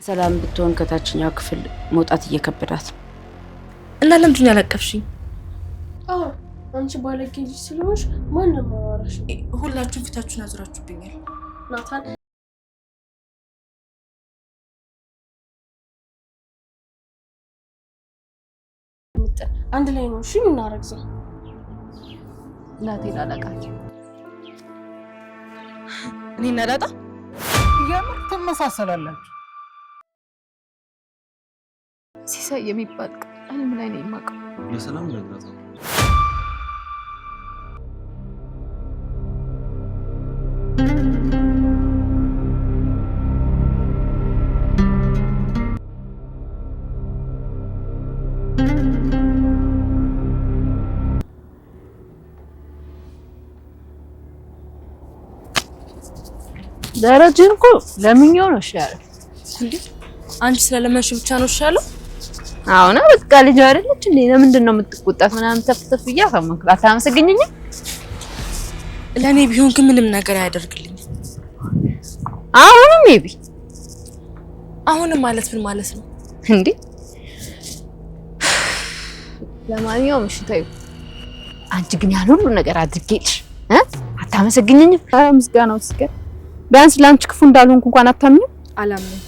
ሰላም ብትሆን ከታችኛው ክፍል መውጣት እየከበዳት እና ለምንድን ያለቀፍሽኝ? አዎ አንቺ ባለጌ ልጅ ስለሆንሽ ማንንም አወራሽ። ሁላችሁም ፊታችሁን አዙራችሁብኛል። ናታን አንድ ላይ ነው እሺ የምናረግዘው። እናቴ ላላቃት እኔ እና ዳጣ የምር ትመሳሰላላችሁ። ሲሳይ የሚባል ቃል ምን ላይ ነው የማውቀው? ለሰላም ነግራት ደረጃን እኮ ለምኛው ነው ሻለ እንዴ? አንቺ ስለለመንሽ ብቻ ነው ሻለው? አሁን በቃ ልጅ አይደለች እንዴ? ለምንድን ነው የምትቆጣት? ምናምን ተፍተፍ እያፈመክላት አመሰግኝኝ። ለኔ ቢሆን ግን ምንም ነገር አያደርግልኝ። አሁንም ሜቢ አሁንም ማለት ምን ማለት ነው እንዴ? ለማንኛውም እሺ ተይው። አንቺ ግን ያን ሁሉ ነገር አድርጌልሽ አታመሰግኝኝ? ምስጋናው እስከ ቢያንስ ላንቺ ክፉ እንዳልሆንኩ እንኳን አታምኚም? አላምንም።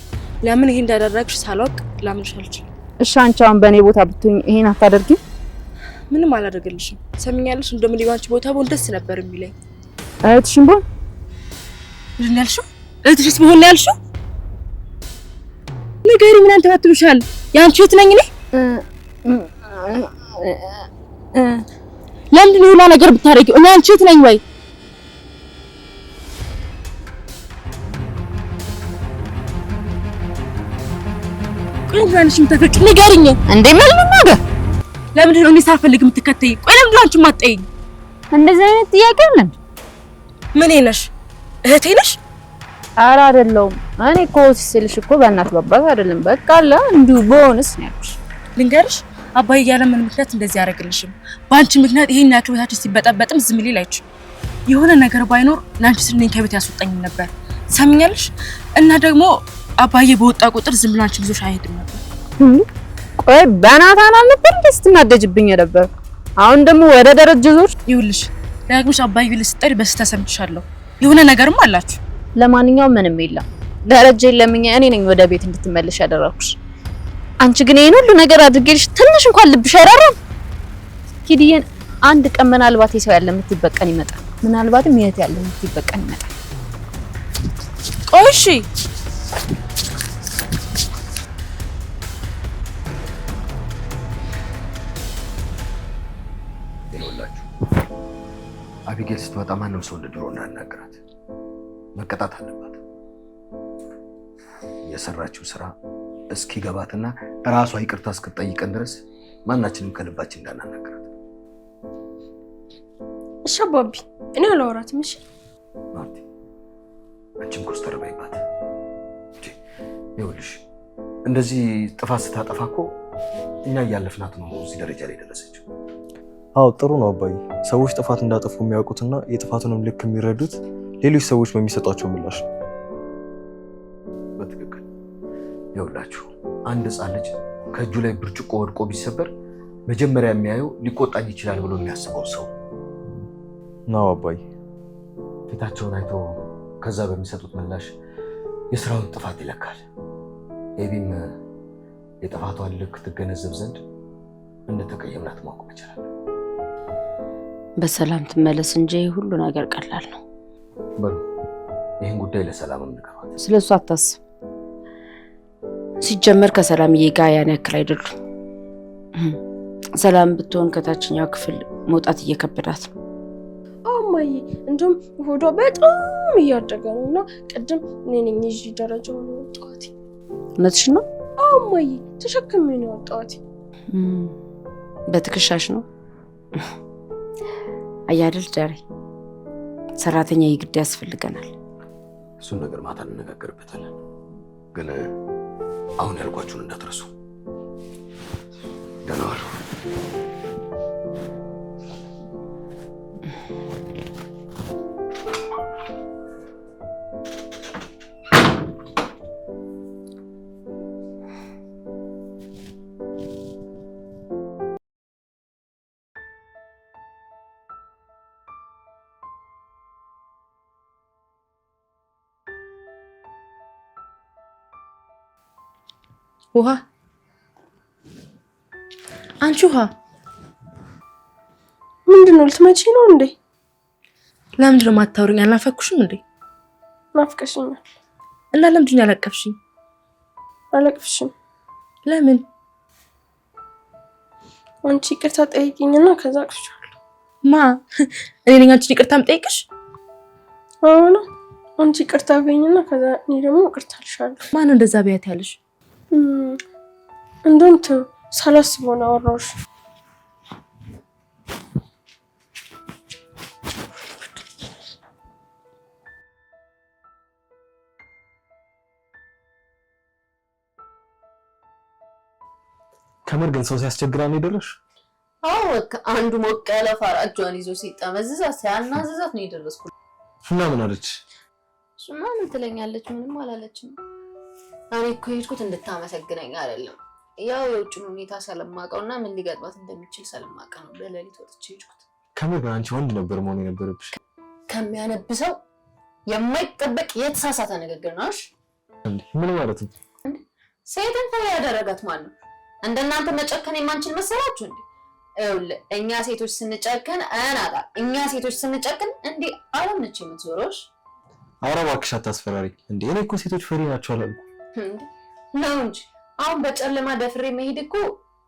ለምን ይሄ እንዳደረግሽ ሳላውቅ ላምንሽ አልችልም። እሺ አንቺ አሁን በእኔ ቦታ ብትሆኝ ይሄን አታደርጊም? ምንም አላደርግልሽም። ሰምኛለሽ? እንደምን ሊባንቺ ቦታ ቦን ደስ ነበር የሚለኝ። እህትሽም ቦን ምን ያልሽው? እህትሽስ ቦን ያልሽው? ንገሪ፣ ምን አንተባትብሻል? ያንቺ እህት ነኝ እኔ? ለምንድን ነው ሁላ ነገር ብታረጊው? እኔ አንቺ እህት ነኝ ወይ? ቆይ ምንሽም ተፈጭ ንገሪኝ። እንዴ ምን ነገር? ለምንድን ነው እኔ ሳልፈልግ የምትከተይ? ቆይ ለምንድን ነው አንቺ ማጠይኝ? እንደዚህ አይነት ጥያቄ አለን? ምን ነሽ? እህቴ ነሽ? ኧረ አይደለሁም። እኔ እኮ ሲልሽ እኮ በእናት ባባት አይደለም። በቃ አለ እንዲሁ ቦንስ ነው ያልኩሽ። ልንገርሽ አባዬ ያለ ምን ምክንያት እንደዚህ ያደርግልሽም? በአንቺ ምክንያት ይሄን ያክል ቤታችን ሲበጠበጥም ዝም ሊል አይችልም። የሆነ ነገር ባይኖር ላንቺ ስልኝ ከቤት ያስወጣኝ ነበር። ሰምኛለሽ? እና ደግሞ አባዬ በወጣ ቁጥር ዝም ብሎ አንቺ ልጆች አይሄድም ነበር። ቆይ በናታን አልነበር እንዴ ስትናደጅብኝ ነበር? አሁን ደግሞ ወደ ደረጃ ዞር። ይኸውልሽ ዳግምሽ አባዬ ልስጠሪ በስህተት ሰምቻለሁ። የሆነ ነገርም አላችሁ። ለማንኛውም ምንም የለም። ደረጃ ለምኛ እኔ ነኝ ወደ ቤት እንድትመለሽ ያደረኩሽ። አንቺ ግን ይሄን ሁሉ ነገር አድርጌልሽ ትንሽ እንኳን ልብሽ አይራራም? ኪድዬን አንድ ቀን ምናልባት የሰው ያለ የምትበቀን ይመጣል። ምናልባትም የት ያለ የምትበቀን ይመጣል። ቆይ እሺ አቢጌል ስትወጣ ማንም ሰው እንደ ድሮ እንዳናገራት መቀጣት አለባት። የሰራችው ስራ እስኪገባትና ራሷ ይቅርታ እስክትጠይቀን ድረስ ማናችንም ከልባችን እንዳናናገራት። እሺ አባቢ እኔ አላወራትም። እሺ ማርቲ አንቺም ኮስተር በይባት። ይኸውልሽ እንደዚህ ጥፋት ስታጠፋ እኮ እኛ እያለፍናት ነው እዚህ ደረጃ ላይ ደረሰችው። አዎ ጥሩ ነው አባዬ። ሰዎች ጥፋት እንዳጠፉ የሚያውቁትና የጥፋቱንም ልክ የሚረዱት ሌሎች ሰዎች በሚሰጧቸው ምላሽ ነው። በትክክል ይኸውላችሁ አንድ ሕፃን ልጅ ከእጁ ላይ ብርጭቆ ወድቆ ቢሰበር መጀመሪያ የሚያየው ሊቆጣኝ ይችላል ብሎ የሚያስበው ሰው ነው አባዬ። ፊታቸውን አይቶ ከዛ በሚሰጡት ምላሽ የስራውን ጥፋት ይለካል። ኤቢም የጥፋቷን ልክ ትገነዘብ ዘንድ እንደተቀየምናት ማወቅ መቻል። በሰላም ትመለስ እንጂ ሁሉ ነገር ቀላል ነው። በሉ ይሄን ጉዳይ ለሰላም እንገባለን። ስለሱ አታስብ። ሲጀመር ከሰላምዬ ጋር ያን ያክል አይደሉም። ሰላም ብትሆን ከታችኛው ክፍል መውጣት እየከበዳት ነው። አማዬ እንደውም ሆዷ በጣም እያደገ ነውና ቅድም እኔ ነኝ እዚህ ደረጃው ነው ወጣት። እውነትሽ ነው? አማዬ ተሸክሜ ነው ወጣት። በትከሻሽ ነው? አያድል ዳሪ ሰራተኛ ይግድ ያስፈልገናል። እሱን ነገር ማታ እንነጋገርበታለን። ግን አሁን ያልኳችሁን እንዳትረሱ። ደህና ዋሉ። ውሃ አንቺ ውሃ ምንድነው? ልትመጪ ነው እንዴ? ለምንድን ነው የማታወሪኝ? አልናፈኩሽም እንዴ? ናፍቀሽኛል። እና ለምንድን ነው ያለቀፍሽኝ? አለቅፍሽም። ለምን? አንቺ ይቅርታ ጠይቂኝና ከዛ አቅፍሻለሁ። ማ እኔ ነኝ አንቺን ይቅርታ የምጠይቅሽ? አሁን አንቺ ይቅርታ በይኝና ከዛ እኔ ደግሞ ይቅርታ አልሻለሁ። ማን እንደዛ ቢያት ያለሽ? እንደውም ሳላስበው ነው አወራሁሽ። ከምር ግን ሰው ሲያስቸግራን የደረሽ? አዎ አንዱ ሞቅ ያለ ፋራጇን ይዞ ሲጠመዝዛት ሲያናዝዛት ነው የደረስኩት። እና ምን አለች? እሱማ ምን ትለኛለች? ምንም አላለችም። እኔ እኮ የሄድኩት እንድታመሰግነኝ አይደለም፣ ያው የውጭን ሁኔታ ስለማውቀውና ምን ሊገጥማት እንደሚችል ስለማውቅ ነው በሌሊት ወጥቼ የሄድኩት። ከምር ግን አንቺ ወንድ ነበር መሆን የነበረብሽ። ከሚያነብሰው የማይጠበቅ የተሳሳተ ንግግር ነው። እሺ ምን ማለት ነው? ሴትን ፈሪ ያደረጋት ማን ነው? እንደናንተ መጨከን የማንችል መሰላችሁ እንዴ? ይኸውልህ እኛ ሴቶች ስንጨክን እኛ ሴቶች ስንጨክን እንዴ ዓለም ነች የምትዞረው። ኧረ እባክሽ አታስፈራሪ እንዴ! እኔ እኮ ሴቶች ፈሪ ናቸው አላልኩም ነው እንጂ አሁን በጨለማ ደፍሬ መሄድ እኮ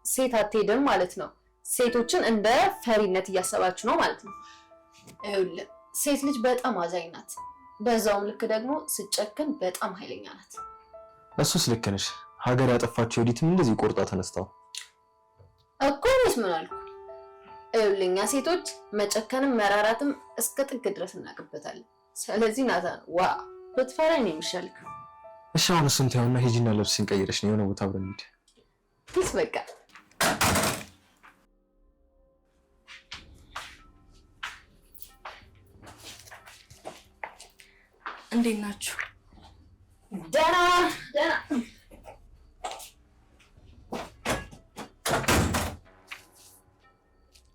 ሴት አትሄድም ማለት ነው። ሴቶችን እንደ ፈሪነት እያሰባችሁ ነው ማለት ነው። ይኸውልህ ሴት ልጅ በጣም አዛኝ ናት፣ በዛውም ልክ ደግሞ ስጨክን በጣም ኃይለኛ ናት። እሱስ ልክ ነሽ። ሀገር ያጠፋቸው ዲትም እንደዚህ ቆርጣ ተነስታው እኮ እኔስ ምን አልኩ? ይኸውልህ እኛ ሴቶች መጨከንም መራራትም እስከ ጥግ ድረስ እናውቅበታለን። ስለዚህ ናታን ዋ ብትፈራኝ ነው የሚሻልክ። እሺ አሁን እሱን ተይውና ሂጂና ልብስሽን ቀይረሽ ነው የሆነ ቦታ አብረን እንሂድ። ፒስ በቃ እንዴት ናችሁ? ደህና ደህና።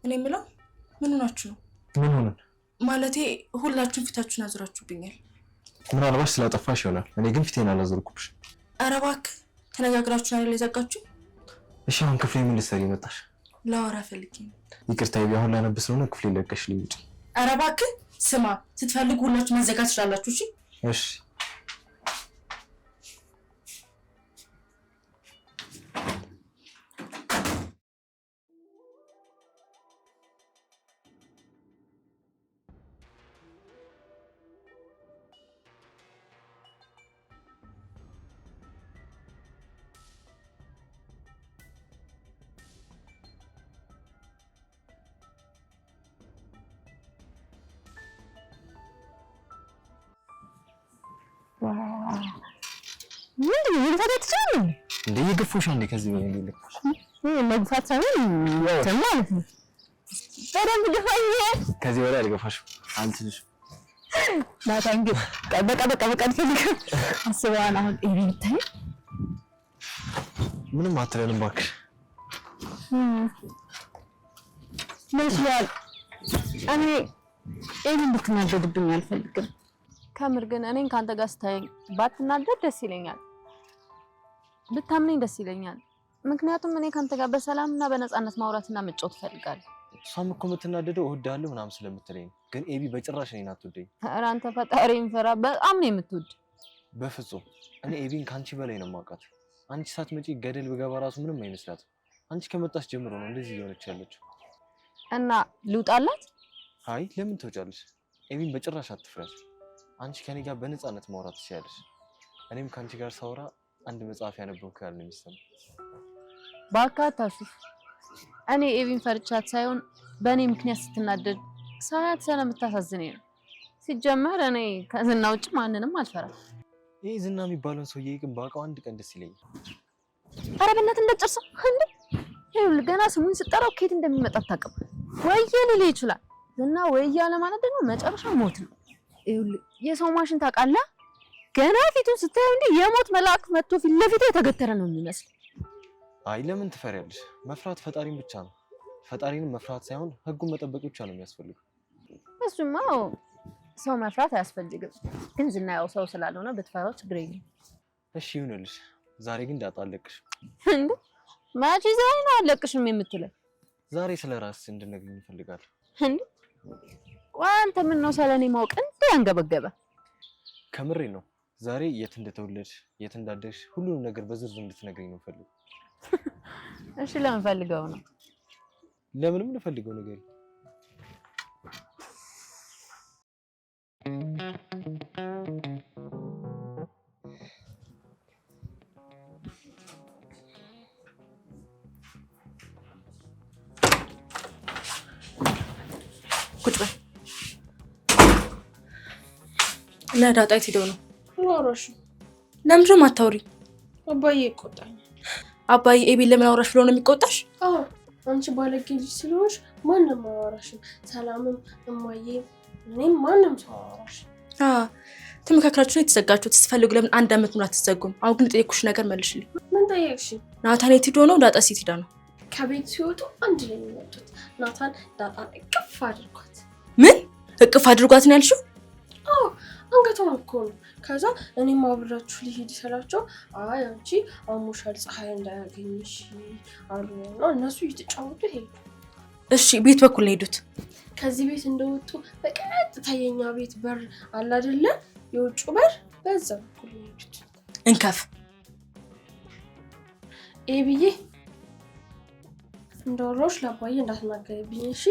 እኔ የምለው ምን ሆናችሁ ነው? ምን ሆነን? ማለቴ ሁላችሁም ፊታችሁን አዙራችሁብኛል። ምናልባት ስላጠፋሽ ይሆናል። እኔ ግን ፊቴን አላዞርኩብሽ። ኧረ እባክህ ተነጋግራችሁ አይደል የዘጋችሁ? እሺ አሁን ክፍሌ ምን ልትሰሪ መጣሽ? ላወራ ፈልጌ ነው። ይቅርታ ይቢ አሁን ላነብ ስለሆነ ክፍሌ ለቀሽ ልውጪ። ኧረ እባክህ ስማ፣ ስትፈልጉ ሁላችሁ መዘጋት ትችላላችሁ። እሺ እሺ እንዴ የገፎሽ አንዴ ከዚህ በላይ እንደልኩሽ መግፋት ሳይሆን ማለት ነው። በደንብ ግፋኝ። ከዚህ በላይ አልገፋሽም። አንቺሽ ናታን ግን በቃ ትፈልግ አስበዋል። አሁን ኤቢ ብታይ ምንም አትለንም እባክሽ። መስሏል። እኔ ኤቢ እንድትናደድብኝ አልፈልግም። ከምር ግን እኔን ካንተ ጋር ስታየኝ ባትናደድ ደስ ይለኛል፣ ብታምነኝ ደስ ይለኛል። ምክንያቱም እኔ ካንተ ጋር በሰላምና በነፃነት ማውራትና መጫወት እፈልጋለሁ። እሷም እኮ የምትናደደው እወድሃለሁ ምናምን ስለምትለኝ፣ ግን ኤቢ በጭራሽ እኔን አትወደኝ። ኧረ አንተ ፈጣሪን ፍራ፣ በጣም ነው የምትወድ። በፍጹም እኔ ኤቢን ካንቺ በላይ ነው የማውቃት። አንቺ ሳትመጪ ገደል ብገባ ራሱ ምንም አይመስላትም። አንቺ ከመጣሽ ጀምሮ ነው እንደዚህ እየሆነች ያለችው። እና ልውጣላት? አይ ለምን ትወጫለሽ? ኤቢን በጭራሽ አትፍሪያት። አንቺ ከኔ ጋር በነፃነት ማውራት ትችያለሽ። እኔም ካንቺ ጋር ሳወራ አንድ መጽሐፍ ያነበብኩ ያለ ነው የሚሰማው። ባካታሽ እኔ ኤቢን ፈርቻት ሳይሆን በእኔ ምክንያት ስትናደድ ሳያት ስለምታሳዝነኝ ነው። ሲጀመር እኔ ከዝና ውጭ ማንንም አልፈራም። ይሄ ዝና የሚባለውን ሰውዬ ግን ባውቀው አንድ ቀን ደስ ይለኛል። ኧረ በእናትህ እንደጨርሰው እንዴ! ይኸውልህ ገና ስሙን ስጠራው ከየት እንደሚመጣ አታውቅም። ወይዬ ሊል ይችላል ዝና፣ ወይዬ አለ ማለት ደግሞ መጨረሻ ሞት ነው። ይኸውልህ የሰው ማሽን ታውቃለህ? ገና ፊቱን ስታየው እንዴ የሞት መልአክ መጥቶ ፊት ለፊት የተገተረ ነው የሚመስል። አይ ለምን ትፈሪያለሽ? መፍራት ፈጣሪን ብቻ ነው። ፈጣሪንም መፍራት ሳይሆን ህጉን መጠበቅ ብቻ ነው የሚያስፈልገው። እሱማ ሰው መፍራት አያስፈልግም፣ ግን ዝና ያው ሰው ስላልሆነ ብትፈራው ችግር የለም። እሺ ይሁንልሽ። ዛሬ ግን እንዳጣለቅሽ እንዴ ማጂ ዛሬ ነው አለቅሽም የምትለው? ዛሬ ስለራስህ እንድነግርኝ እፈልጋለሁ። እንዴ አንተ ምን ነው ስለኔ ማወቅ እንዴ አንገበገበ? ከምሬ ነው። ዛሬ የት እንደተወለድሽ የት እንዳደግሽ ሁሉንም ነገር በዝርዝር እንድትነግረኝ ነው ፈልገው። እሺ ለምን ፈልገው ነው? ለምንም ልፈልገው ነገር ቁጭ በል። ለዳጣ የት ሄደው ነው? አወራሽ። ለምንድን ነው የማታወሪኝ? አባዬ ይቆጣኛል። አባዬ ኤቢን ለምን አወራሽ ብሎ ነው የሚቆጣሽ? አዎ አንቺ ባለጌ ልጅ ስለሆንሽ ማንም አወራሽም። ሰላምም እማዬ እኔም ማንም ሰው አወራሽ። ተመካክራችሁ ነው የተዘጋችሁት። ስትፈልጉ ለምን 1 ዓመት ሙሉ አትዘጉም? አሁን ግን የጠየኩሽ ነገር መልሽልኝ። ምን ጠየቅሽ? ናታን የት ሄዶ ነው? ዳጣ የት ሄዳ ነው? ከቤት ሲወጡ አንድ ላይ የሚመጡት። ናታን ዳጣን እቅፍ አድርጓት። ምን እቅፍ አድርጓት ነው ያልሽው? አዎ አንገቷን እኮ ነው። ከዛ እኔም አብራችሁ ሊሄድ ስላቸው አይ አንቺ አሞሻል ፀሐይ እንዳያገኝሽ አሉና እነሱ እየተጫወቱ ሄዱ። እሺ ቤት በኩል ነው ሄዱት? ከዚህ ቤት እንደወጡ በቀጥታ የኛ ቤት በር አለ አይደለ? የውጭ በር በዛ በኩል ነው ሄዱት። እንከፍ ኤቢዬ እንደወራሽ ለአባዬ እንዳትናገሪብኝ እሺ?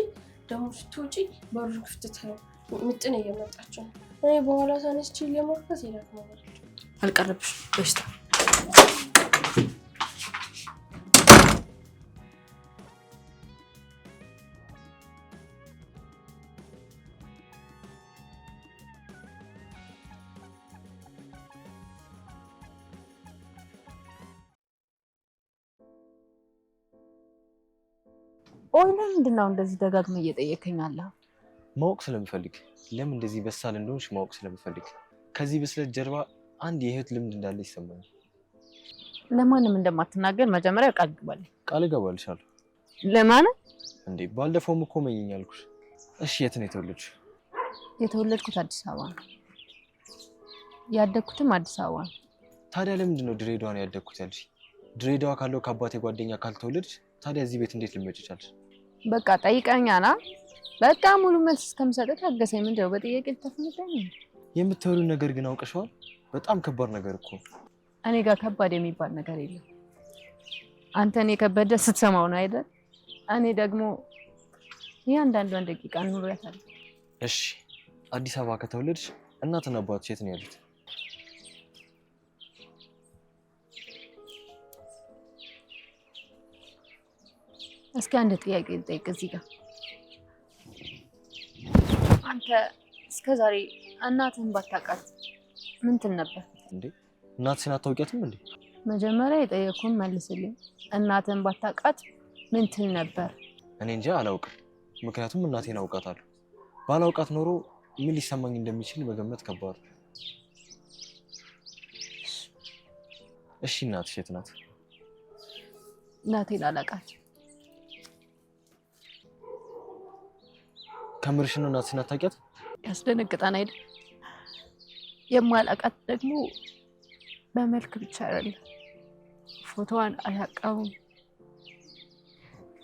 ደግሞ ስትወጪ በሩ ክፍት ታዩ። ምጥን እየመጣች ነው። እኔ በኋላ ተነስቼ ለማርፈስ ይደክማል። አልቀረብሽ በሽታ ቆይ ለምንድን ነው እንደዚህ ደጋግመህ እየጠየከኝ አለህ? ማወቅ ስለምፈልግ ለምን እንደዚህ በሳል እንደሆንሽ ማወቅ ስለምፈልግ ከዚህ ብስለት ጀርባ አንድ የህይወት ልምድ እንዳለ ይሰማኛል። ለማንም እንደማትናገር መጀመሪያ ቃል ግባልኝ። ቃል እገባልሻለሁ። ለማን እንዴ ባለፈውም እኮ መኝኝ አልኩሽ። እሺ የት ነው የተወለድሽ? የተወለድኩት አዲስ አበባ ነው። ያደግኩትም አዲስ አበባ ነው። ታዲያ ለምንድን ነው ድሬዳዋ ነው ያደግኩት ያልሽ? ድሬዳዋ ካለው ከአባቴ ጓደኛ ካልተወለድሽ ታዲያ እዚህ ቤት እንዴት ልመጪ ቻልሽ? በቃ ጠይቀኛና በቃ ሙሉ መልስ እስከምሰጥህ ታገሰኝ። ምንድነው በጥያቄ ልታፈነዳኝ? የምትወሪው ነገር ግን አውቀሽዋል። በጣም ከባድ ነገር እኮ። እኔ ጋር ከባድ የሚባል ነገር የለም። አንተን የከበደ ስትሰማው ነው አይደል? እኔ ደግሞ እያንዳንዷን ደቂቃ ኑሬያታለሁ። እሺ አዲስ አበባ ከተወለድሽ እናትና አባትሽ የት ነው ያሉት? እስኪ አንድ ጥያቄ ልጠይቅ እዚህ ጋር። አንተ እስከዛሬ እናትህን ባታውቃት ምን ትል ነበር? እንዴ እናትሽን አታውቂያትም እንዴ? መጀመሪያ የጠየኩህን መልስልኝ። እናትህን ባታውቃት ምን ትል ነበር? እኔ እንጃ አላውቅም። ምክንያቱም እናቴን አውቃታለሁ። ባላውቃት ኖሮ ምን ሊሰማኝ እንደሚችል መገመት ከባድ ነው። እሺ እናትሽ የት ናት? እናቴን አላውቃትም። ከምርሽ ነው? እናትሽን አታውቂያት? ያስደነግጣን አይደል? የማላውቃት ደግሞ በመልክ ብቻ አይደለም፣ ፎቶዋን አላውቀውም።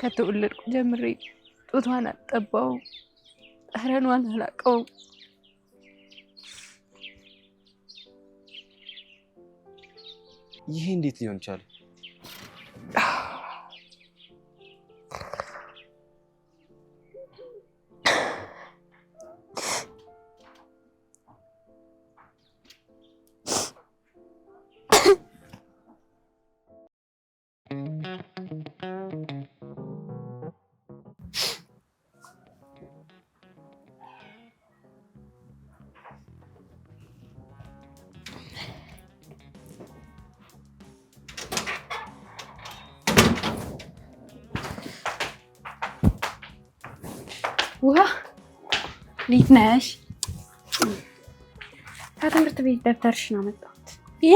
ከተወለድኩ ጀምሬ ጡቷን አልጠባውም፣ ጠረኗን አላውቀውም። ይሄ እንዴት ሊሆን ይችላል? ውሃ እንዴት ነሽ? ከትምህርት ቤት ደብተርሽን አመጣሁት። ይሄ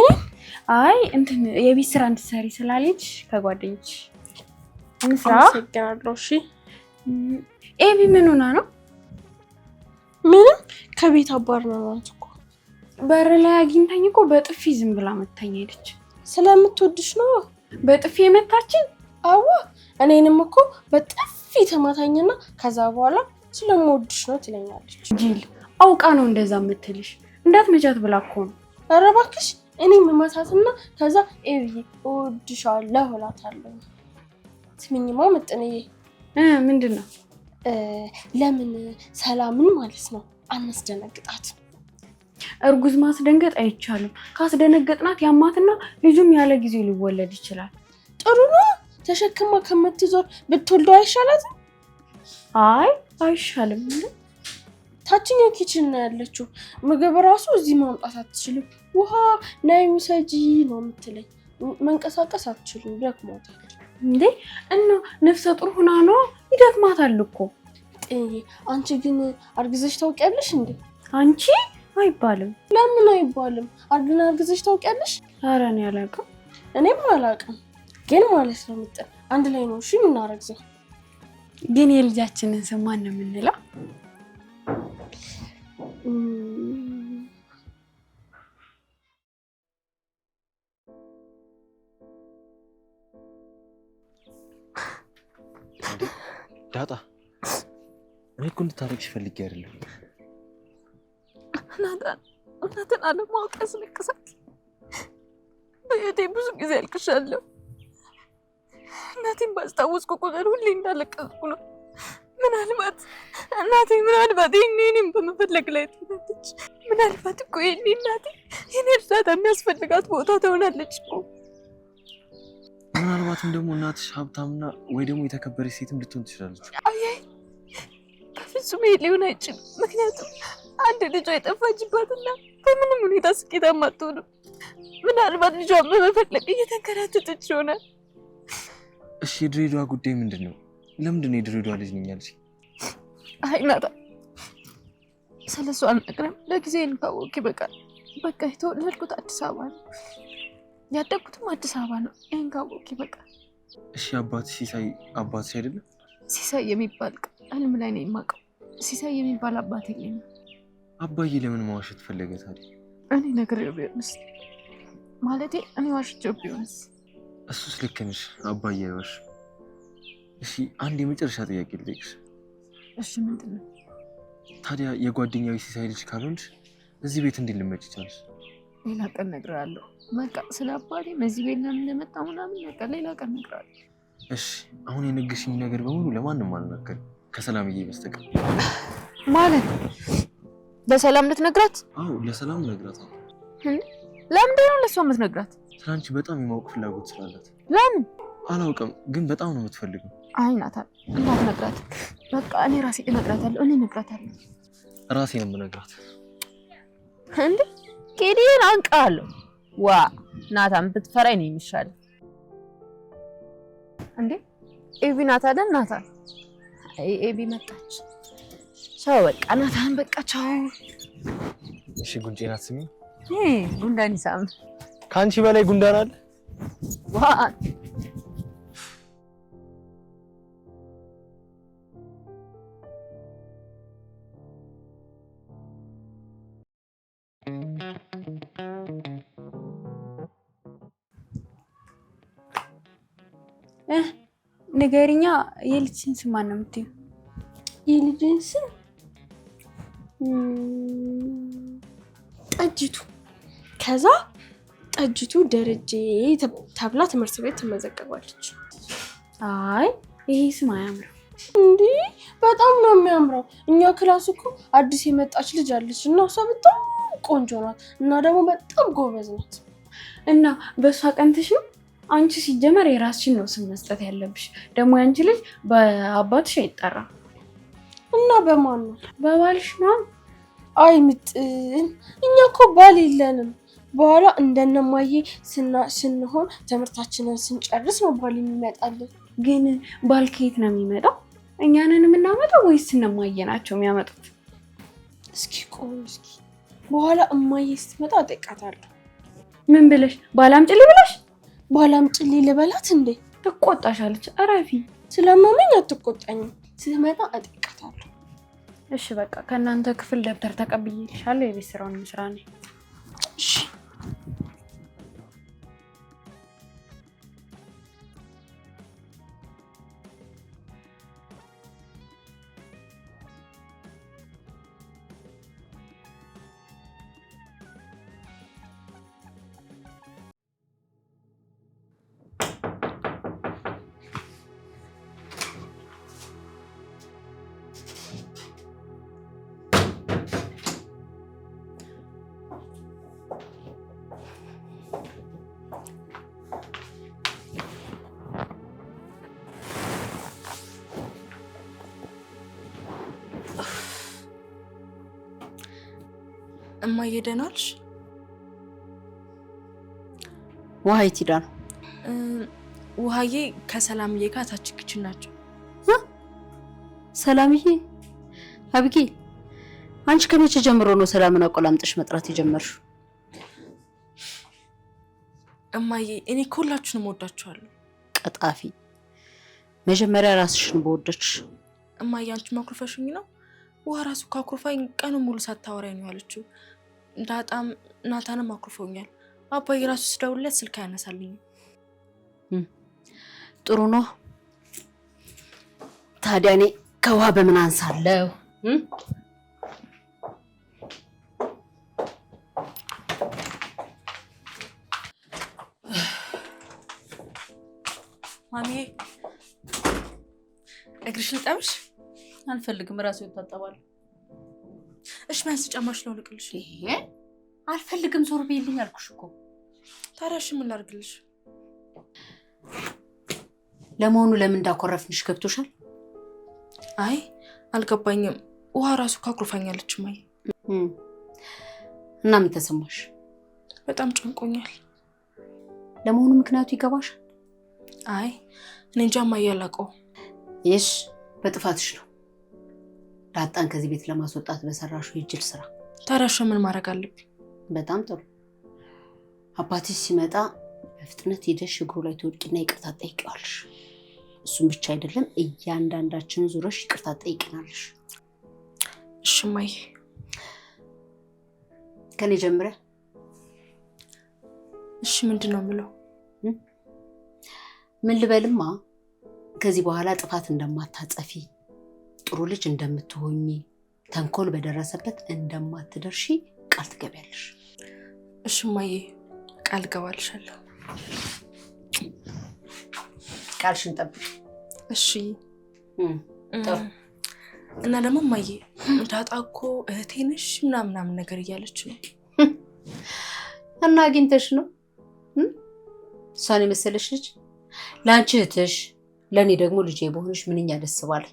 አይ እንትን የቤት ስራ እንድትሰሪ ስላለች ከጓደኞች እንስራ። አመሰግናለሁ። እሺ ኤቢ ምን ሆና ነው? ምንም ከቤት አባርናናት እኮ በር ላይ አግኝታኝ እኮ በጥፊ ዝም ብላ መታኝ ሄደች። ስለምትወድሽ ነው። በጥፊ የመታችን? አዋ እኔንም እኮ በጥፊ ተማታኝና ከዛ በኋላ ስለምወድሽ ነው ትለኛለች። ጅል አውቃ ነው እንደዛ የምትልሽ። እንዳትመቻት ብላ እኮ ነው። ኧረ እባክሽ እኔ መማታትና ከዛ ኤብዬ እወድሻለሁ እላታለሁ። ስሚኝማ ምጥንዬ ምንድን ነው? ለምን ሰላምን ማለት ነው አናስደነግጣት? እርጉዝ ማስደንገጥ አይቻልም። ካስደነገጥናት ያማትና ልጁም ያለ ጊዜ ሊወለድ ይችላል። ጥሩ ነው። ተሸክማ ከምትዞር ብትወልደው አይሻላትም? አይ አይሻልም። ታችኛው ኪችን ነው ያለችው። ምግብ ራሱ እዚህ ማምጣት አትችልም። ውሃ ነይ ውሰጂ ነው የምትለኝ። መንቀሳቀስ አትችልም፣ ደክሟታል። እንዴ እና ነፍሰ ጡር ሆና ነው? ይደክማታል እኮ። አንቺ ግን አርግዘሽ ታውቂያለሽ እንዴ? አንቺ አይባልም። ለምን አይባልም? አርግዘሽ ታውቂያለሽ? ኧረ እኔ አላውቅም። እኔም አላውቅም፣ ግን ማለት ነው ምጥን አንድ ላይ ነው እሺ የምናረግዘው። ግን የልጃችንን ስም ማን ነው የምንለው? ዳጣ እኔ እኮ እንድታረግሽ ፈልጌ አይደለም። እናትን አለማወቅ ያስለቅሳል። በህይወቴ ብዙ ጊዜ አልቅሻለሁ። እናቴን ባስታወስኩ ቁጥር ሁሌ እንዳለቀስኩ ነው። ምናልባት እኔም በመፈለግ ላይ ትሆናለች። ምናልባት እኮ የኔ እናቴ የኔ እርዳታ የሚያስፈልጋት ቦታ ትሆናለች እኮ። ምናልባትም ደግሞ እናትሽ ሀብታምና ወይ ደግሞ የተከበረች ሴትም ልትሆን ትችላለች። አያይ በፍጹም ይሄ ሊሆን አይችልም። ምክንያቱም አንድ ልጇ የጠፋችባትና በምንም ሁኔታ ስኬታማ አትሆንም። ምናልባት ልጇን በመፈለግ እየተንከራተተች ይሆናል። እሺ የድሬዳዋ ጉዳይ ምንድን ነው? ለምንድን ነው የድሬዳዋ ልጅ ነኝ ያልሽ? አይ ናታ ስለሱ አልነግረም። ለጊዜን ካወቅ ይበቃል። በቃ የተወለድኩት አዲስ አበባ ነው፣ ያደግኩትም አዲስ አበባ ነው። ይሄን ካወቅ ይበቃል። እሺ አባትሽ ሲሳይ አባትሽ አይደለም? ሲሳይ የሚባል ህልም ላይ ነው የማውቀው። ሲሳይ የሚባል አባት የለኝም። አባዬ ለምን መዋሸት ፈለገ ታዲያ? እኔ ነግሬው ቢሆንስ? ማለቴ እኔ ዋሽቼው ቢሆንስ? እሱስ ልክ ነሽ፣ አባዬ አይዋሽም። እሺ አንድ የመጨረሻ ጥያቄ ልጠይቅሽ። እሺ ምንድን ነው? ታዲያ የጓደኛዊ ሲሳይ ልጅ ካልሆንሽ እዚህ ቤት እንዴት ልመጪ ቻልሽ? ሌላ ቀን እነግርሃለሁ። በቃ ስለ አባቴ እዚህ ቤት ለምን እንደመጣ ምናምን በቃ ሌላ ቀን እነግርሃለሁ። እሺ አሁን የነገርሽኝ ነገር በሙሉ ለማንም አልናገርም ከሰላምዬ በስተቀር። ማለት ለሰላም ልትነግራት? አዎ ለሰላም እነግራታለሁ። ለምንድን ነው ለእሷ የምትነግራት? ስለአንቺ በጣም የማወቅ ፍላጎት ስላላት። ለምን? አላውቅም፣ ግን በጣም ነው የምትፈልገው። አይ ናታን እንዳትነግራት። በቃ እኔ ራሴ እነግራታለሁ። ራሴ ነው የምነግራት። እንዴ ኬዲን አንቃለሁ። ዋ ናታን ብትፈራኝ ነው የሚሻለው። እንዴ ኤቢ ናት አይደል? ናታን ኤቢ መጣች። ቻው በቃ ናታን በቃ ቻው። እሺ ጉንጬን አትስሚ። ጉንዳን ይሳም። ከአንቺ በላይ ጉንዳን አለ? ዋ ንገሪኛ የልጅሽን ስም ማን ነው የምትይው? የልጅን ስም ጠጅቱ። ከዛ ጠጅቱ ደረጀ ተብላ ትምህርት ቤት ትመዘገባለች። አይ ይሄ ስም አያምርም። እንዴ በጣም ነው የሚያምረው። እኛ ክላስ እኮ አዲስ የመጣች ልጅ አለች እና እሷ በጣም ቆንጆ ናት እና ደግሞ በጣም ጎበዝ ናት። እና በእሷ ቀንተሽ ነው? አንቺ ሲጀመር የራስሽን ነው ስም መስጠት ያለብሽ። ደግሞ ያንቺ ልጅ በአባትሽ አይጠራም። እና በማን ነው? በባልሽ ነው። አይ ምጥን እኛ እኮ ባል የለንም። በኋላ እንደነማዬ ስንሆን ትምህርታችንን ስንጨርስ ነው ባል የሚመጣልን። ግን ባል ከየት ነው የሚመጣው? እኛንን የምናመጣው ወይስ እነማዬ ናቸው የሚያመጡት? እስኪ ቆይ እስኪ በኋላ እማዬ ስትመጣ እጠይቃታለሁ። ምን ብለሽ? ባል አምጪልኝ ብለሽ? ባል አምጪልኝ ልበላት እንዴ? ትቆጣሻለች። እረፊ። ስለማመኝ አትቆጣኝም። ስትመጣ እጠይቃታለሁ። እሺ በቃ ከእናንተ ክፍል ደብተር ተቀብዬልሻለሁ። የቤት ስራውን ስራ ነኝ። እሺ እማዬ ደህና ነሽ? ውሃ የት ሄዳ ነው? ውሃዬ ከሰላምዬ ጋር ታች ክችን ናቸው። ሰላምዬ? አብጌ አንቺ ከመቼ ጀምሮ ነው ሰላምን አቆላምጠሽ መጥራት የጀመርሽው? እማዬ እኔ ሁላችሁንም ወዳችኋለሁ። ቀጣፊ! መጀመሪያ ራስሽን በወደድሽ። እማዬ አንቺ ማኩርፈሽኝ ነው? ውሃ ራሱ ካኩርፋኝ ቀኑ ሙሉ ሳታወራኝ ነው ያለችው። ዳጣም ናታንም አኩርፎኛል። አባዬ ራሱ ስደውልለት ስልክ አያነሳልኝም። ጥሩ ነው። ታዲያ እኔ ከውሃ በምን አንሳለሁ? ማሚዬ እግርሽን ጠብሽ? አልፈልግም፣ ራሴ እታጠባለሁ። እሺ ማንስ ጫማሽ ላውልቅልሽ? አልፈልግም፣ ዞር በይልኝ አልኩሽ እኮ። ታዲያ እሺ ምን ላድርግልሽ? ለመሆኑ ለምን እንዳኮረፍንሽ ገብቶሻል? አይ አልገባኝም። ውሃ ራሱ ካኩርፋኛለች ማይ። እና ምን ተሰማሽ? በጣም ጨንቆኛል። ለመሆኑ ምክንያቱ ይገባሻል? አይ እኔ እንጃ ማይ አላውቀውም። ይሽ በጥፋትሽ ነው። ዳጣን ከዚህ ቤት ለማስወጣት በሰራሽው የጅል ስራ። ታዲያ እሺ ምን ማድረግ አለብኝ? በጣም ጥሩ። አባትሽ ሲመጣ በፍጥነት ሄደሽ እግሩ ላይ ትወድቂና ይቅርታ ጠይቂዋለሽ። እሱም ብቻ አይደለም እያንዳንዳችን ዙረሽ ይቅርታ ጠይቂናለሽ። እሺ ማይ። ከኔ ጀምረ። እሺ ምንድነው የምለው? ምን ልበልማ? ከዚህ በኋላ ጥፋት እንደማታጠፊ፣ ጥሩ ልጅ እንደምትሆኚ፣ ተንኮል በደረሰበት እንደማትደርሺ ቃል ትገቢያለሽ። እሺ ማይ ቃል ገባልሻለሁ። ቃልሽን ጠብቂ። እሺ ጥሩ። እና ደግሞ ማይ ዳጣ እኮ እህቴ ነሽ ምናምን ነገር እያለች ነው። እና አግኝተሽ ነው እሷን የመሰለሽ ልጅ? ለአንቺ እህትሽ ለእኔ ደግሞ ልጄ በሆንሽ ምንኛ ደስ ባለ።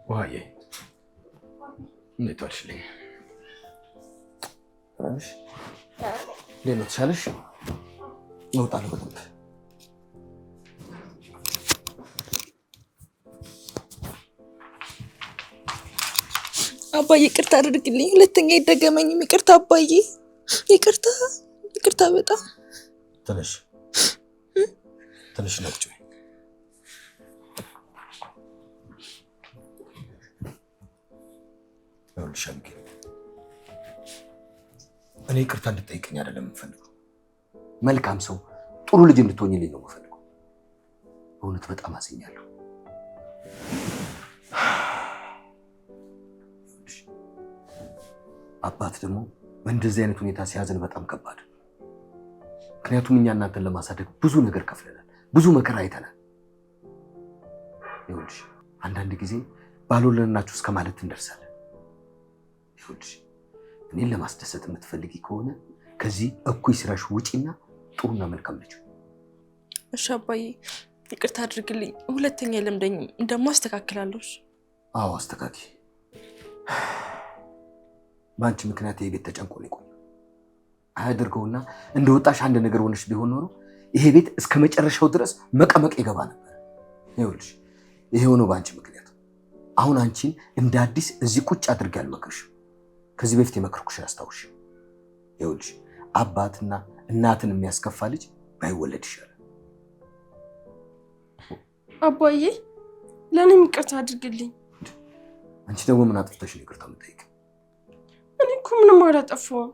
ውሃዬ እንዴት ዋልሽልኝ? እንዴት ነው ተሻለሽ? እወጣለሁ በደንብ። አባዬ ይቅርታ አድርግልኝ፣ ሁለተኛ ይደገመኝም። ይቅርታ አባዬ፣ ይቅርታ በጣም ትንሽ ነቅጭ። ይኸውልሽ አምጌ፣ እኔ ይቅርታ እንድጠይቀኝ አይደለም የምፈልገው። መልካም ሰው፣ ጥሩ ልጅ እንድትሆኝልኝ ነው የምፈልገው። በእውነት በጣም አዝኛለሁ። አባት ደግሞ በእንደዚህ አይነት ሁኔታ ሲያዝን በጣም ከባድ። ምክንያቱም እኛ እናንተን ለማሳደግ ብዙ ነገር ከፍለናል፣ ብዙ መከራ አይተናል። ይኸውልሽ አንዳንድ ጊዜ ባልወለድናችሁ እስከ ማለት እንደርሳለን። ይኸውልሽ እኔን ለማስደሰት የምትፈልጊ ከሆነ ከዚህ እኩይ ስራሽ ውጪና ጥሩና መልካም ልጅ። እሺ አባዬ ይቅርታ አድርግልኝ፣ ሁለተኛ ለምደኝም ደግሞ አስተካክላለሁ። አዎ አስተካኪ። በአንቺ ምክንያት ይሄ ቤት ተጨንቆ ነው የቆየው። አያድርገውና እንደወጣሽ አንድ ነገር ሆነሽ ቢሆን ኖሮ ይሄ ቤት እስከ መጨረሻው ድረስ መቀመቅ ይገባ ነበር። ይኸውልሽ ይሄ ሆኖ በአንቺ ምክንያት። አሁን አንቺን እንደ አዲስ እዚህ ቁጭ አድርጌ አልመክርሽም። ከዚህ በፊት የመከርኩሽን አስታውሽ። ይኸውልሽ አባትና እናትን የሚያስከፋ ልጅ ባይወለድ ይሻላል። አባዬ ለእኔም ይቅርታ አድርግልኝ። አንቺ ደግሞ ምን አጥፍተሽ ነው ይቅርታ የምጠይቅ? እኔ እኮ ምንም አላጠፋሁም።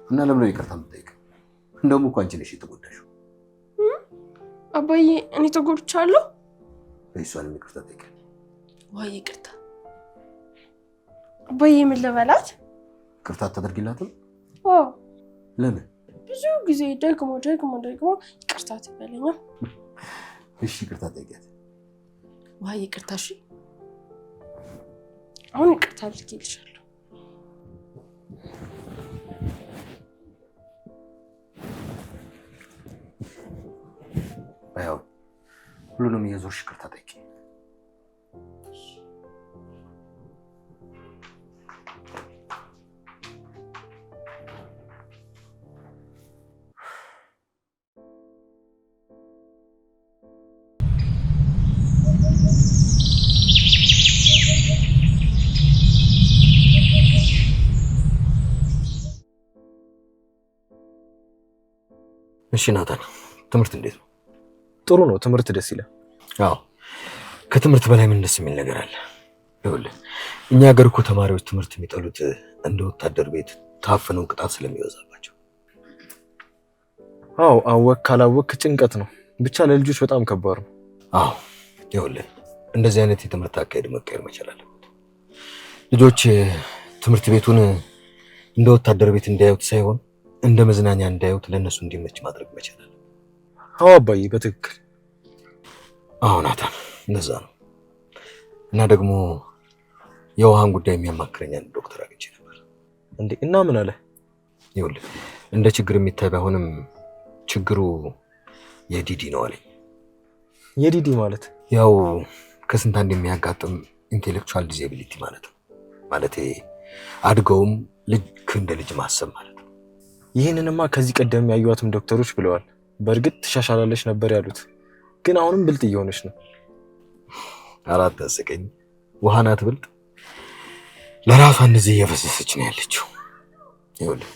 እና ለምን ነው ይቅርታ የምጠይቅ? እንደውም እኮ አንቺ ነሽ የተጎዳሽው። አባዬ እኔ ተጎድቻለሁ? በእሷንም ይቅርታ ጠይቅ። ወይ ይቅርታ አባዬ ምን ልበላት? ይቅርታ አታደርጊላትም? አዎ ለምን? ብዙ ጊዜ ደግሞ ይቅርታ ትበለኛ። እሺ ይቅርታ ጠይቂያት። ውሃ ይቅርታ። እሺ አሁን ይቅርታ አድርጌልሻለሁ። ያው ሁሉንም እየዞርሽ ይቅርታ ጠይቂ። እሺ ናታን፣ ትምህርት እንዴት ነው? ጥሩ ነው። ትምህርት ደስ ይላል። አዎ ከትምህርት በላይ ምን ደስ የሚል ነገር አለ? ይኸውልህ እኛ ሀገር እኮ ተማሪዎች ትምህርት የሚጠሉት እንደ ወታደር ቤት ታፍነው ቅጣት ስለሚበዛባቸው። አዎ አወክ ካላወክ ጭንቀት ነው። ብቻ ለልጆች በጣም ከባድ ነው። አዎ ይኸውልህ እንደዚህ አይነት የትምህርት አካሄድ መቀየር መቻል አለበት። ልጆች ትምህርት ቤቱን እንደ ወታደር ቤት እንዳያዩት ሳይሆን እንደ መዝናኛ እንዳያዩት ለነሱ እንዲመች ማድረግ መቻል አለበት። አዎ አባዬ በትክክል። አዎ ናታን እንደዛ ነው። እና ደግሞ የውሃን ጉዳይ የሚያማክረኝ አንድ ዶክተር አግኝቼ ነበር። እንዴ እና ምን አለ? ይኸውልህ እንደ ችግር የሚታይ ባይሆንም ችግሩ የዲዲ ነው አለኝ። የዲዲ ማለት? ያው ከስንት አንድ የሚያጋጥም ኢንቴሌክቹዋል ዲዛቢሊቲ ማለት ነው። ማለቴ አድገውም ልክ እንደ ልጅ ማሰብ ማለት ነው። ይህንንማ ከዚህ ቀደም ያዩዋትም ዶክተሮች ብለዋል። በእርግጥ ትሻሻላለች ነበር ያሉት፣ ግን አሁንም ብልጥ እየሆነች ነው። አራት አስቀኝ። ውሃ ናት ብልጥ? ለራሷ እንደዚህ እየፈሰሰች ነው ያለችው። ይኸውልህ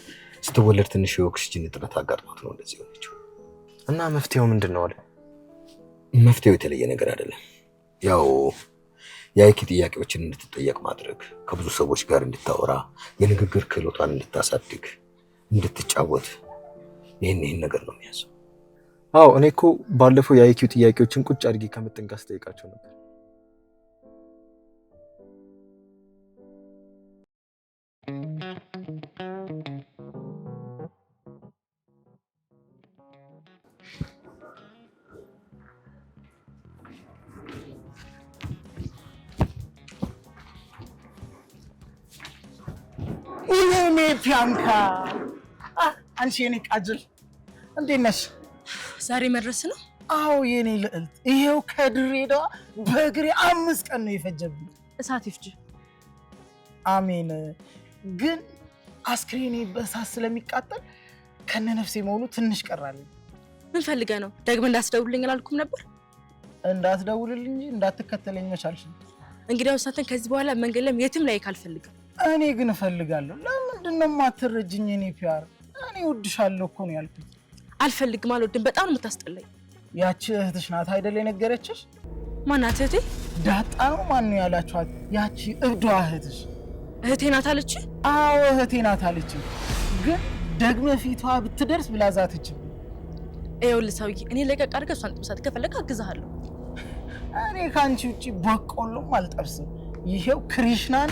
ስትወለድ ትንሽ የኦክሲጅን እጥረት አጋጥሟት ነው እንደዚህ ሆነችው። እና መፍትሄው ምንድን ነው አለ? መፍትሄው የተለየ ነገር አይደለም። ያው የአይኪ ጥያቄዎችን እንድትጠየቅ ማድረግ፣ ከብዙ ሰዎች ጋር እንድታወራ፣ የንግግር ክህሎቷን እንድታሳድግ፣ እንድትጫወት፣ ይህን ነገር ነው የሚያዘው። አዎ እኔ እኮ ባለፈው የአይኪው ጥያቄዎችን ቁጭ አድርጌ ከምጥን ጋር ስጠይቃቸው ነበር። ይሄኔ ፒያንካ አንቺ የኔ ቃጅል እንዴት ነሽ? ዛሬ መድረስ ነው? አዎ የኔ ልዕልት፣ ይሄው ከድሬዳዋ በእግሬ 5 ቀን ነው የፈጀብኝ። እሳት ይፍጅ። አሜን። ግን አስክሬኔ በእሳት ስለሚቃጠል ከነነፍሴ መሆኑ ትንሽ ቀራለኝ። ምን ፈልገህ ነው? ደግመህ እንዳትደውልልኝ አላልኩም ነበር? እንዳትደውልልኝ እንጂ እንዳትከተለኝ መቻልሽ። እንግዲያው እሳትን ከዚህ በኋላ መንገድ ላይ የትም ላይ ካልፈልግም። እኔ ግን እፈልጋለሁ። ለምንድን ነው የማትረጅኝ? እኔ ፒያር እኔ እወድሻለሁ እኮ ነው ያልኩት። አልፈልግም፣ አልወድም። በጣም ነው የምታስጠላኝ። ያቺ እህትሽ ናት አይደል የነገረችሽ? ማናት እህቴ? ዳጣ ነው ማን ነው ያላችኋት? ያቺ እብዷ እህትሽ። እህቴ ናት አለች? አዎ እህቴ ናት አለች። ግን ደግመ ፊቷ ብትደርስ ብላ ዛተችብኝ። ይኸውልህ ሰውዬ፣ እኔ ለቀቅ አድርገህ እሷን ጥብሳት ከፈለግህ አግዝሃለሁ። እኔ ከአንቺ ውጭ በቆሎም አልጠብስም። ይሄው ክሪሽናን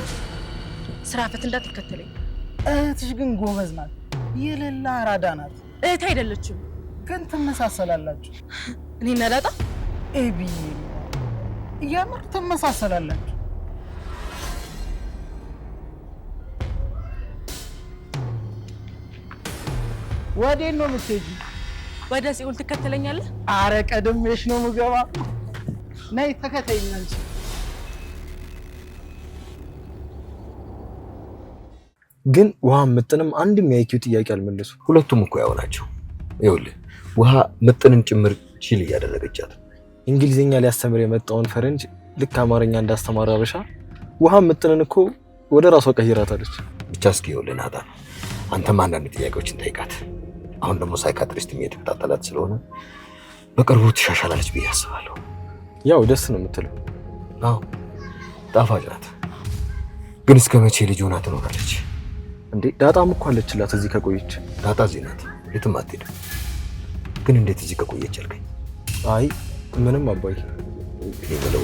ስራ ፈት እንዳትከተለኝ። እህትሽ ግን ጎበዝ ናት፣ የሌላ አራዳ ናት። እህቴ አይደለችም። ግን ትመሳሰላላችሁ። እኔና ዳጣ ኤቢ የምር ትመሳሰላላችሁ። ወዴት ነው የምትሄጂው? ወደ ሲኦል ትከተለኛለህ? አረ ቀድሜሽ ነው የምገባ። ነይ ተከተይኝ አንቺ። ግን ውሃ ምጥንም አንድም የአይኪው ጥያቄ አልመለሱ። ሁለቱም እኮ ያው ናቸው። ይኸውልህ ውሃ ምጥንን ጭምር ቺል እያደረገቻት፣ እንግሊዝኛ ሊያስተምር የመጣውን ፈረንጅ ልክ አማርኛ እንዳስተማረ አበሻ ውሃ ምጥንን እኮ ወደ ራሷ ቀይራታለች። ብቻ እስኪ ይኸውልህ ናታን፣ አንተም አንዳንድ ጥያቄዎችን ጠይቃት። አሁን ደግሞ ሳይካትሪስት እየተከታተላት ስለሆነ በቅርቡ ትሻሻላለች ብዬ አስባለሁ። ያው ደስ ነው የምትለው። አዎ ጣፋጭ ናት። ግን እስከ መቼ ልጅ ሆና ትኖራለች እንዴ? ዳጣም እኮ አለችላት እዚህ ከቆየች። ዳጣ እዚህ ናት፣ የትም አትሄድም። ግን እንዴት እዚህ ከቆየች አልከኝ? አይ ምንም አባይ። እኔ የምለው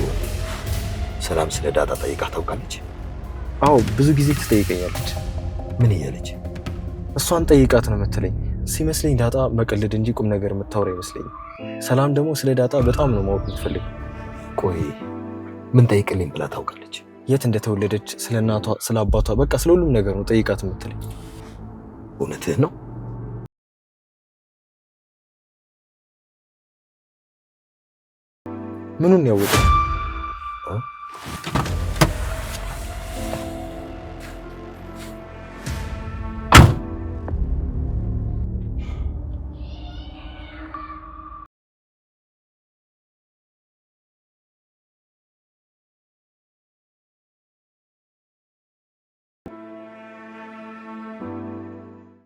ሰላም ስለ ዳጣ ጠይቃ ታውቃለች? አዎ ብዙ ጊዜ ትጠይቀኛለች። ምን እያለች? እሷን ጠይቃት ነው የምትለኝ። ሲመስለኝ ዳጣ መቀለድ እንጂ ቁም ነገር የምታወራ ይመስለኝ። ሰላም ደግሞ ስለ ዳጣ በጣም ነው ማወቅ የምትፈልገው። ቆይ ምን ጠይቅልኝ ብላ ታውቃለች? የት እንደተወለደች፣ ስለ እናቷ፣ ስለ አባቷ፣ በቃ ስለ ሁሉም ነገር ነው ጠይቃት የምትለኝ። እውነትህ ነው? ምኑን ያወቀው?